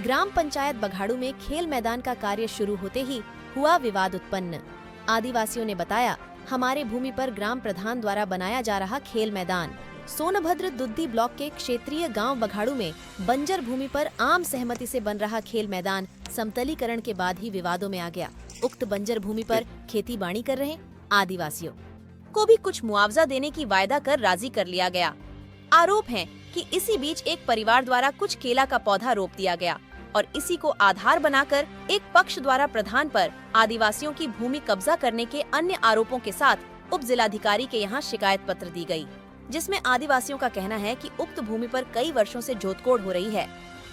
ग्राम पंचायत बघाड़ू में खेल मैदान का कार्य शुरू होते ही हुआ विवाद उत्पन्न। आदिवासियों ने बताया, हमारे भूमि पर ग्राम प्रधान द्वारा बनाया जा रहा खेल मैदान। सोनभद्र दुद्दी ब्लॉक के क्षेत्रीय गांव बघाड़ू में बंजर भूमि पर आम सहमति से बन रहा खेल मैदान समतलीकरण के बाद ही विवादों में आ गया। उक्त बंजर भूमि पर खेती बाड़ी कर रहे आदिवासियों को भी कुछ मुआवजा देने की वायदा कर राजी कर लिया गया। आरोप है कि इसी बीच एक परिवार द्वारा कुछ केला का पौधा रोप दिया गया और इसी को आधार बनाकर एक पक्ष द्वारा प्रधान पर आदिवासियों की भूमि कब्जा करने के अन्य आरोपों के साथ उप जिलाधिकारी के यहाँ शिकायत पत्र दी गई, जिसमें आदिवासियों का कहना है कि उक्त भूमि पर कई वर्षों से जोतकोड़ हो रही है।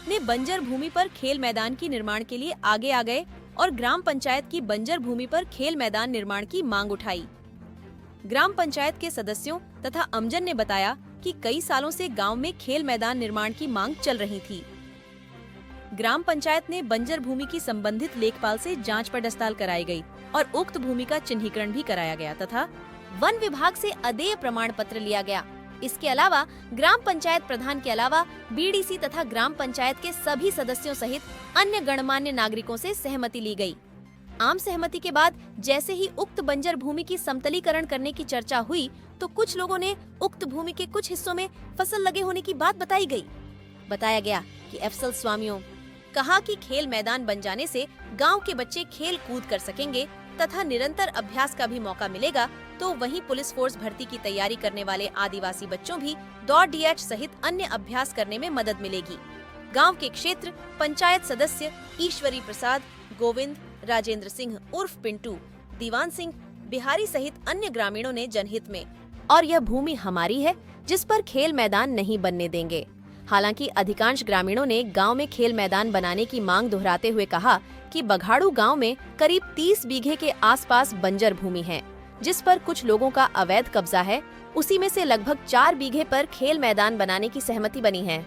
ने बंजर भूमि पर खेल मैदान की निर्माण के लिए आगे आ गए और ग्राम पंचायत की बंजर भूमि पर खेल मैदान निर्माण की मांग उठाई। ग्राम पंचायत के सदस्यों तथा अमजन ने बताया कि कई सालों से गांव में खेल मैदान निर्माण की मांग चल रही थी। ग्राम पंचायत ने बंजर भूमि की संबंधित लेखपाल से जांच पड़ताल कराई गई और उक्त भूमि का चिन्हीकरण भी कराया गया तथा वन विभाग से अदेय प्रमाण पत्र लिया गया। इसके अलावा ग्राम पंचायत प्रधान के अलावा बीडीसी तथा ग्राम पंचायत के सभी सदस्यों सहित अन्य गणमान्य नागरिकों से सहमति ली गई। आम सहमति के बाद जैसे ही उक्त बंजर भूमि की समतलीकरण करने की चर्चा हुई तो कुछ लोगों ने उक्त भूमि के कुछ हिस्सों में फसल लगे होने की बात बताई गई। बताया गया कि अफसल स्वामियों कहा कि खेल मैदान बन जाने से गांव के बच्चे खेल कूद कर सकेंगे तथा निरंतर अभ्यास का भी मौका मिलेगा। तो वहीं पुलिस फोर्स भर्ती की तैयारी करने वाले आदिवासी बच्चों भी दौड़ डीएच सहित अन्य अभ्यास करने में मदद मिलेगी। गांव के क्षेत्र पंचायत सदस्य ईश्वरी प्रसाद, गोविंद, राजेंद्र सिंह उर्फ पिंटू, दीवान सिंह, बिहारी सहित अन्य ग्रामीणों ने जनहित में और यह भूमि हमारी है जिस पर खेल मैदान नहीं बनने देंगे। हालांकि अधिकांश ग्रामीणों ने गांव में खेल मैदान बनाने की मांग दोहराते हुए कहा कि बघाड़ू गांव में करीब 30 बीघे के आसपास बंजर भूमि है जिस पर कुछ लोगों का अवैध कब्जा है। उसी में से लगभग 4 बीघे पर खेल मैदान बनाने की सहमति बनी है।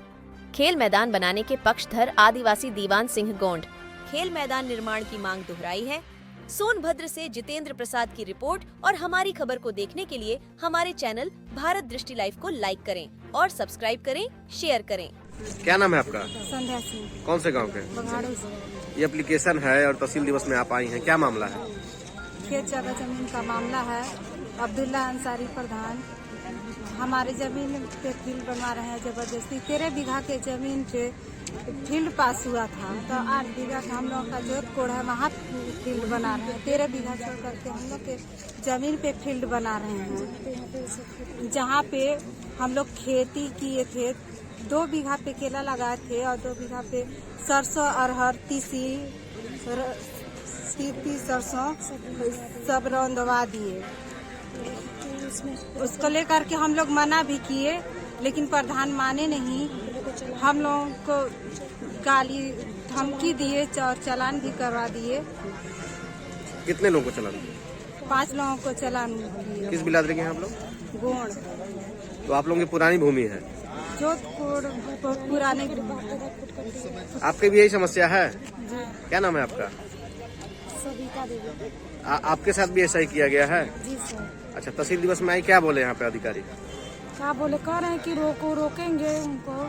खेल मैदान बनाने के पक्षधर आदिवासी दीवान सिंह गोंड खेल मैदान निर्माण की मांग दोहराई है। सोनभद्र से जितेंद्र प्रसाद की रिपोर्ट और हमारी खबर को देखने के लिए हमारे चैनल भारत दृष्टि लाइव को लाइक करें और सब्सक्राइब करें, शेयर करें। क्या नाम है आपका? संध्या सिंह। कौन से गांव के? बघाड़ू से। ये एप्लीकेशन है और तहसील दिवस में आप आई हैं, क्या मामला है? खेत जगह जमीन का मामला है। अब्दुल्ला अंसारी प्रधान हमारे जमीन पे फील्ड बनवा रहे हैं जबरदस्ती। 13 बीघा के जमीन पे फील्ड पास हुआ था तो 8 बीघा का हम लोग का जोतकोड़ है, वहाँ फील्ड बना रहे हैं। 13 बीघा छोड़ करके हम लोग के जमीन पे फील्ड बना रहे हैं, जहाँ पे हम लोग खेती किए थे। 2 बीघा पे केला लगाए थे और 2 बीघा पे सरसों, अरहर, तीसी, सरसों सब रौंदवा दिए। उसको लेकर के हम लोग मना भी किए लेकिन प्रधान माने नहीं। हम लोगों को गाली धमकी दिए और चालान भी करवा दिए। कितने लोगों को चालान दिए? 5 लोगों को चालान दिए। किस बिरादरी के हैं आप लोग? गोंड। तो आप लोगों की पुरानी भूमि है? जोधपुर पुराने। आपकी भी यही समस्या है? क्या नाम है आपका? सविता देवी। आपके साथ भी ऐसा ही किया गया है? जी सर। अच्छा, तहसील दिवस में आई, क्या बोले यहाँ पे अधिकारी? क्या बोले, कह रहे हैं कि रोकेंगे उनको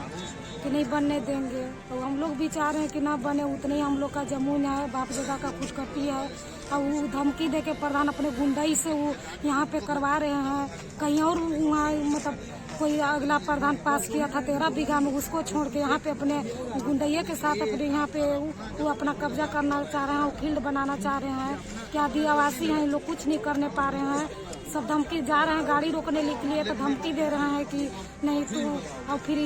कि नहीं बनने देंगे। तो हम लोग भी चाह रहे हैं कि ना बने। उतने ही हम लोग का जमीन है, बाप दादा का खुदकटी है और वो धमकी दे के प्रधान अपने गुंडाई से वो यहाँ पे करवा रहे हैं। कहीं और वहाँ मतलब कोई अगला प्रधान पास किया था 13 बीघा में, उसको छोड़ के यहाँ पे अपने गुंडैये के साथ अपने यहाँ पे वो अपना कब्जा करना चाह रहे हैं, वो फील्ड बनाना चाह रहे हैं। क्या आदिवासी हैं, लोग कुछ नहीं करने पा रहे हैं। सब धमकी जा रहे हैं गाड़ी रोकने के लिए तो धमकी दे रहे हैं कि नहीं तो, और फिर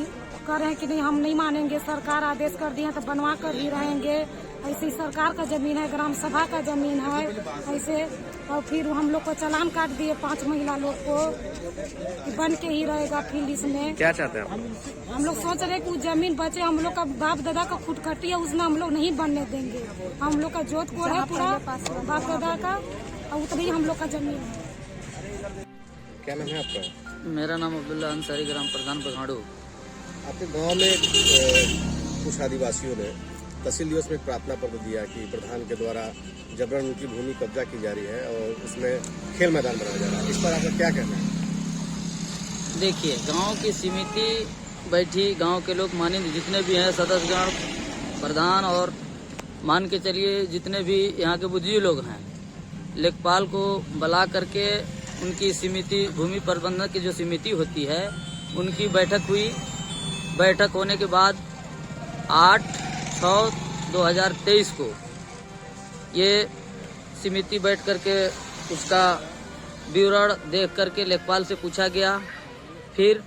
कह रहे हैं कि नहीं हम नहीं मानेंगे, सरकार आदेश कर दिए तो बनवा कर भी रहेंगे। ऐसे ही सरकार का जमीन है, ग्राम सभा का जमीन है ऐसे। और फिर हम लोग को चालान काट दिए 5 महिला लोग को कि बन के ही रहेगा फील्ड। इसमें क्या चाहते हैं हम लोग सोच रहे हैं कि जमीन बचे। हम लोग का बाप दादा का खुदकटी है, उसमें हम लोग नहीं बनने देंगे। हम लोग का जोधपुर है पूरा बाप दादा का और उतनी हम लोग का जमीन है। क्या नाम है आपका? मेरा नाम अब्दुल्ला अंसारी, ग्राम प्रधान बघाड़ू। आपके गांव में कुछ आदिवासियों ने तहसील दिवस में प्रार्थना पत्र दिया कि प्रधान के द्वारा जबरन उनकी भूमि कब्जा की जा रही है और उसमें खेल मैदान बनाया जा रहा है। इस पर आपका क्या कहना है? देखिए, गांव की समिति बैठी, गांव के लोग माने जितने भी हैं सदस्यगण प्रधान और मान के चलिए जितने भी यहाँ के बुद्धिजीवी लोग हैं, लेखपाल को बुला करके उनकी समिति, भूमि प्रबंधन की जो समिति होती है, उनकी बैठक हुई। बैठक होने के बाद 8/6/2023 को ये समिति बैठ करके उसका विवरण देख करके लेखपाल से पूछा गया। फिर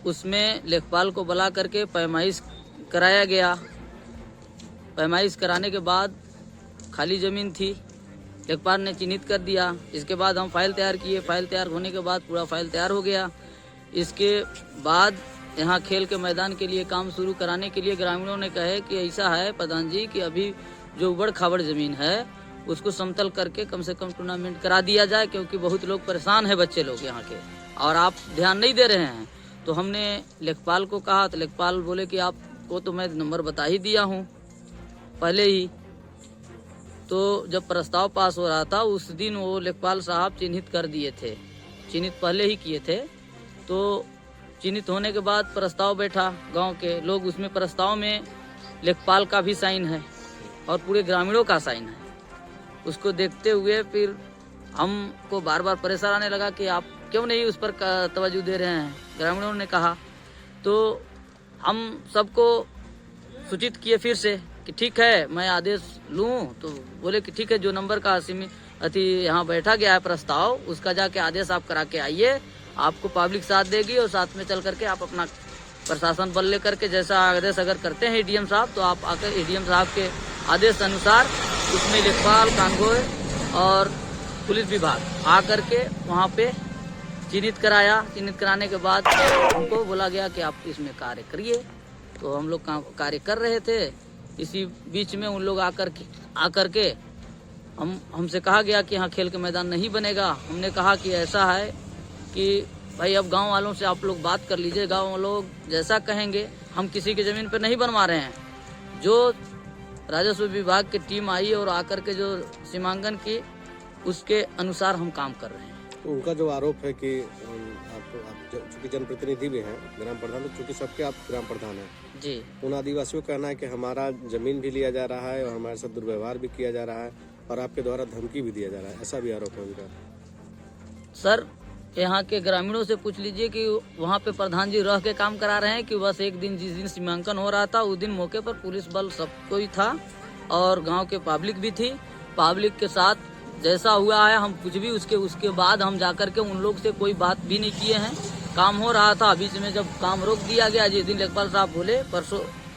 उसमें लेखपाल को बुला करके पैमाइश कराया गया। पैमाइश कराने के बाद खाली ज़मीन थी, लेखपाल ने चिन्हित कर दिया। इसके बाद हम फाइल तैयार किए। फाइल तैयार होने के बाद पूरा फाइल तैयार हो गया। इसके बाद यहाँ खेल के मैदान के लिए काम शुरू कराने के लिए ग्रामीणों ने कहे कि ऐसा है प्रधान जी कि अभी जो उबड़ खाबड़ ज़मीन है उसको समतल करके कम से कम टूर्नामेंट करा दिया जाए, क्योंकि बहुत लोग परेशान है, बच्चे लोग यहाँ के, और आप ध्यान नहीं दे रहे हैं। तो हमने लेखपाल को कहा तो लेखपाल बोले कि आपको तो मैं नंबर बता ही दिया हूँ पहले ही। तो जब प्रस्ताव पास हो रहा था उस दिन वो लेखपाल साहब चिन्हित कर दिए थे, चिन्हित पहले ही किए थे। तो चिन्हित होने के बाद प्रस्ताव बैठा, गांव के लोग, उसमें प्रस्ताव में लेखपाल का भी साइन है और पूरे ग्रामीणों का साइन है। उसको देखते हुए फिर हमको बार बार परेशान आने लगा कि आप क्यों नहीं उस पर तवज्जो दे रहे हैं, ग्रामीणों ने कहा। तो हम सबको सूचित किए फिर से कि ठीक है मैं आदेश लूं। तो बोले कि ठीक है, जो नंबर का यहाँ बैठा गया है प्रस्ताव, उसका जाके आदेश आप करा के आइए, आपको पब्लिक साथ देगी और साथ में चल करके आप अपना प्रशासन बल लेकर के जैसा आदेश अगर करते हैं एडीएम साहब, तो आप आकर एडीएम साहब के आदेश अनुसार उसमें लेखपाल, कानगोय और पुलिस विभाग आकर के वहाँ पे चिन्हित कराया। चिन्हित कराने के बाद हमको बोला गया कि आप इसमें कार्य करिए। तो हम लोग कार्य कर रहे थे। इसी बीच में उन लोग आकर के हमसे कहा गया कि यहाँ खेल के मैदान नहीं बनेगा। हमने कहा कि ऐसा है कि भाई अब गांव वालों से आप लोग बात कर लीजिए, गांव लोग जैसा कहेंगे, हम किसी की ज़मीन पर नहीं बनवा रहे हैं। जो राजस्व विभाग की टीम आई और आकर के जो सीमांकन की, उसके अनुसार हम काम कर रहे हैं। तो उनका जो आरोप है कि आप चूंकि जनप्रतिनिधि भी हैं, ग्राम प्रधान, तो चूंकि सबके आप ग्राम प्रधान हैं जी, उन आदिवासियों का कहना है कि हमारा जमीन भी लिया जा रहा है और हमारे साथ दुर्व्यवहार भी किया जा रहा है और आपके द्वारा धमकी भी दिया जा रहा है, ऐसा भी आरोप है उनका। सर यहाँ के ग्रामीणों से पूछ लीजिए कि वहाँ पे प्रधान जी रह के काम करा रहे हैं कि बस एक दिन जिस दिन सीमांकन हो रहा था उस दिन मौके पर पुलिस बल सब कोई था और गांव के पब्लिक भी थी। पब्लिक के साथ जैसा हुआ है हम कुछ भी उसके बाद हम जाकर के उन लोग से कोई बात भी नहीं किए हैं। काम हो रहा था, बीच में जब काम रोक दिया गया, जिस दिन लेखपाल साहब बोले,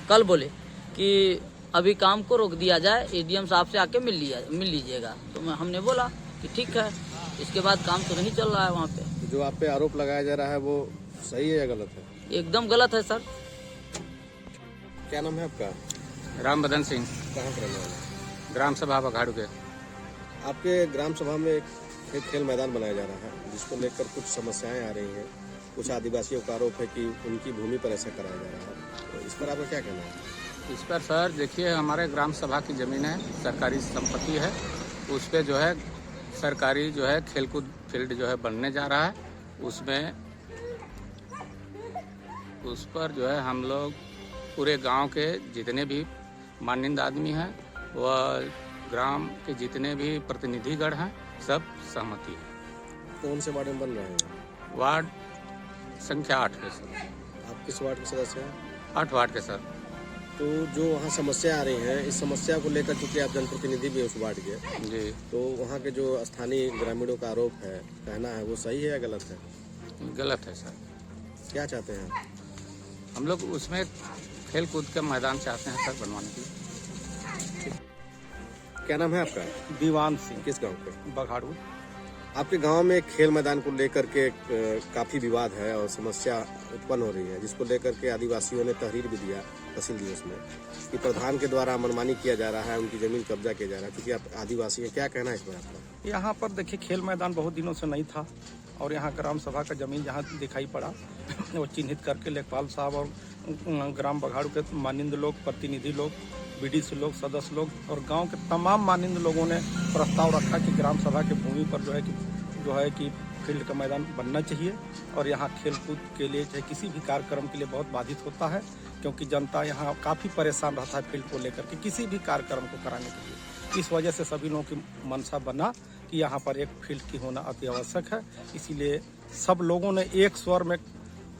कल बोले कि अभी काम को रोक दिया जाए, एडीएम साहब से आके मिल लीजिएगा। तो हमने बोला कि ठीक है। इसके बाद काम तो नहीं चल रहा है वहाँ पे। जो आप पे आरोप लगाया जा रहा है वो सही है या गलत है? एकदम गलत है सर। क्या नाम है आपका? रामबदन सिंह, कहाँ पर रहने वाले? ग्राम सभा बघाड़ू के। आपके ग्राम सभा में एक खेल मैदान बनाया जा रहा है, जिसको लेकर कुछ समस्याएं आ रही हैं। कुछ आदिवासियों का आरोप है कि उनकी भूमि पर ऐसा कराया जा रहा है, तो इस पर आपका क्या कहना है? इस पर सर देखिए, हमारे ग्राम सभा की ज़मीन है, सरकारी संपत्ति है। उस पर जो है सरकारी जो है खेलकूद फील्ड जो है बनने जा रहा है। उसमें उस पर जो है हम लोग पूरे गांव के जितने भी माननीय आदमी हैं, वह ग्राम के जितने भी प्रतिनिधिगण हैं, सब सहमति है। कौन से वार्ड में बन रहे हैं? वार्ड संख्या 8 के सर। आप किस वार्ड के सदस्य हैं? 8 वार्ड के सर। तो जो वहाँ समस्या आ रही है, इस समस्या को लेकर चूंकि आप जनप्रतिनिधि भी उस वार्ड के, जी, तो वहाँ के जो स्थानीय ग्रामीणों का आरोप है, कहना है, वो सही है या गलत है? गलत है सर। क्या चाहते हैं? हम लोग उसमें खेल कूद के मैदान चाहते हैं सर बनवाने के लिए। क्या नाम है आपका? दीवान सिंह, किस गांव के? बघाड़ू। आपके गांव में खेल मैदान को लेकर के काफी विवाद है और समस्या उत्पन्न हो रही है, जिसको लेकर के आदिवासियों ने तहरीर भी दिया तहसील दिवस में कि प्रधान के द्वारा मनमानी किया जा रहा है, उनकी जमीन कब्जा किया जा रहा है, क्योंकि आप आदिवासी हैं। क्या कहना है इस पर आपका? यहाँ पर देखिए खेल मैदान बहुत दिनों से नहीं था और यहाँ ग्राम सभा का जमीन जहाँ दिखाई पड़ा वो चिन्हित करके लेखपाल साहब और ग्राम बघाड़ू के माननीय लोग, प्रतिनिधि लोग, बीडीसी लोग, सदस्य लोग और गांव के तमाम माननीय लोगों ने प्रस्ताव रखा कि ग्राम सभा की भूमि पर जो है कि फील्ड का मैदान बनना चाहिए और यहाँ खेल कूद के लिए चाहे किसी भी कार्यक्रम के लिए बहुत बाधित होता है, क्योंकि जनता यहाँ काफ़ी परेशान रहता है फील्ड को लेकर के किसी भी कार्यक्रम को कराने के लिए। इस वजह से सभी लोगों की मनसा बना कि यहाँ पर एक फील्ड की होना अति आवश्यक है। इसीलिए सब लोगों ने एक स्वर में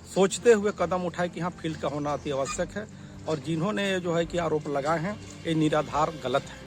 सोचते हुए कदम उठाए कि यहाँ फील्ड का होना अति आवश्यक है, और जिन्होंने जो है कि आरोप लगाए हैं ये निराधार गलत है।